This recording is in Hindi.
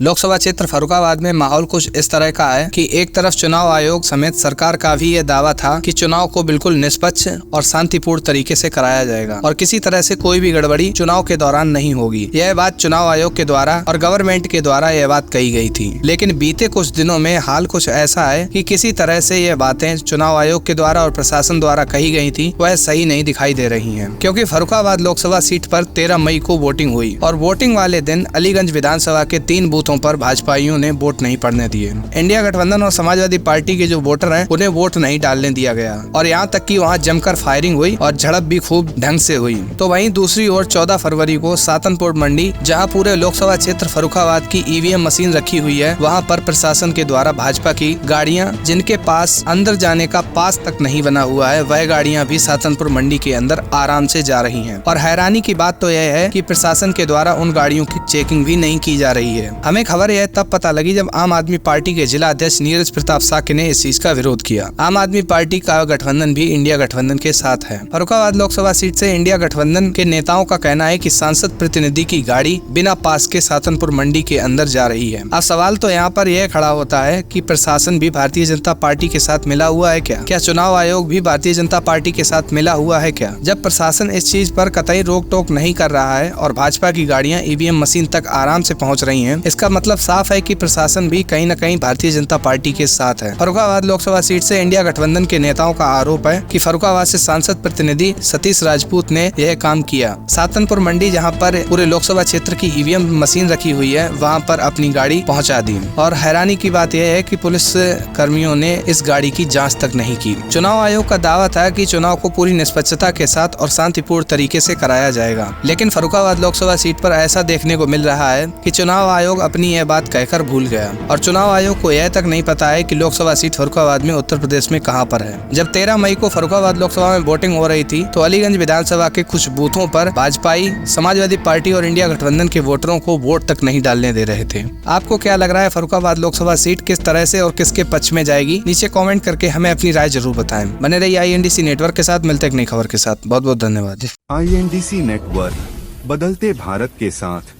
लोकसभा क्षेत्र फर्रुखाबाद में माहौल कुछ इस तरह का है कि एक तरफ चुनाव आयोग समेत सरकार का भी ये दावा था कि चुनाव को बिल्कुल निष्पक्ष और शांतिपूर्ण तरीके से कराया जाएगा और किसी तरह से कोई भी गड़बड़ी चुनाव के दौरान नहीं होगी। यह बात चुनाव आयोग के द्वारा और गवर्नमेंट के द्वारा यह बात कही गई थी, लेकिन बीते कुछ दिनों में हाल कुछ ऐसा है कि किसी तरह से यह बातें चुनाव आयोग के द्वारा और प्रशासन द्वारा कही गई थी वह सही नहीं दिखाई दे रही है, क्योंकि फर्रुखाबाद लोकसभा सीट पर 13 मई को वोटिंग हुई और वोटिंग वाले दिन अलीगंज विधानसभा के 3 बूथों पर भाजपाइयों ने वोट नहीं पड़ने दिए। इंडिया गठबंधन और समाजवादी पार्टी के जो वोटर हैं उन्हें वोट नहीं डालने दिया गया और यहाँ तक कि वहाँ जमकर फायरिंग हुई और झड़प भी खूब ढंग से हुई। तो वहीं दूसरी ओर 14 फरवरी को सातनपुर मंडी, जहाँ पूरे लोकसभा क्षेत्र फर्रुखाबाद की ईवीएम मशीन रखी हुई है, वहाँ पर प्रशासन के द्वारा भाजपा की गाड़ियाँ जिनके पास अंदर जाने का पास तक नहीं बना हुआ है, वह गाड़ियाँ भी सातनपुर मंडी के अंदर आराम से जा रही है। और हैरानी की बात तो यह है कि प्रशासन के द्वारा उन गाड़ियों की चेकिंग भी नहीं की जा रही है। हमें खबर यह तब पता लगी जब आम आदमी पार्टी के जिला अध्यक्ष नीरज प्रताप साक्य ने इस चीज का विरोध किया। आम आदमी पार्टी का गठबंधन भी इंडिया गठबंधन के साथ है। फर्रुखाबाद लोकसभा सीट से इंडिया गठबंधन के नेताओं का कहना है कि सांसद प्रतिनिधि की गाड़ी बिना पास के सातनपुर मंडी के अंदर जा रही है। अब सवाल तो यहाँ पर यह खड़ा होता है कि प्रशासन भी भारतीय जनता पार्टी के साथ मिला हुआ है क्या चुनाव आयोग भी भारतीय जनता पार्टी के साथ मिला हुआ है क्या? जब प्रशासन इस चीज पर कतई रोक टोक नहीं कर रहा है और भाजपा की गाड़ियां ईवीएम मशीन तक आराम से पहुंच रही हैं, इसका मतलब साफ है कि प्रशासन भी कहीं न कहीं भारतीय जनता पार्टी के साथ है। फर्रुखाबाद लोकसभा सीट से इंडिया गठबंधन के नेताओं का आरोप है कि फर्रुखाबाद से सांसद प्रतिनिधि सतीश राजपूत ने यह काम किया। सातनपुर मंडी, जहां पर पूरे लोकसभा क्षेत्र की ईवीएम मशीन रखी हुई है, वहां पर अपनी गाड़ी पहुंचा दी। और हैरानी की बात यह है कि पुलिस कर्मियों ने इस गाड़ी की जाँच तक नहीं की। चुनाव आयोग का दावा था कि चुनाव को पूरी निष्पक्षता के साथ और शांतिपूर्ण तरीके से कराया जाएगा, लेकिन फर्रुखाबाद लोकसभा सीट पर ऐसा देखने को मिल रहा है कि चुनाव आयोग अपनी यह बात कहकर भूल गया और चुनाव आयोग को यह तक नहीं पता है कि लोकसभा सीट फर्रुखाबाद में उत्तर प्रदेश में कहां पर है। जब 13 मई को फर्रुखाबाद लोकसभा में वोटिंग हो रही थी तो अलीगंज विधानसभा के कुछ बूथों पर भाजपाई, समाजवादी पार्टी और इंडिया गठबंधन के वोटरों को वोट तक नहीं डालने दे रहे थे। आपको क्या लग रहा है, फर्रुखाबाद लोकसभा सीट किस तरह से और किसके पक्ष में जाएगी? नीचे कॉमेंट करके हमें अपनी राय जरूर बताएं। बने रहिए INDC नेटवर्क के साथ। मिलते एक नई खबर के साथ। बहुत बहुत धन्यवाद। INDC नेटवर्क, बदलते भारत के साथ।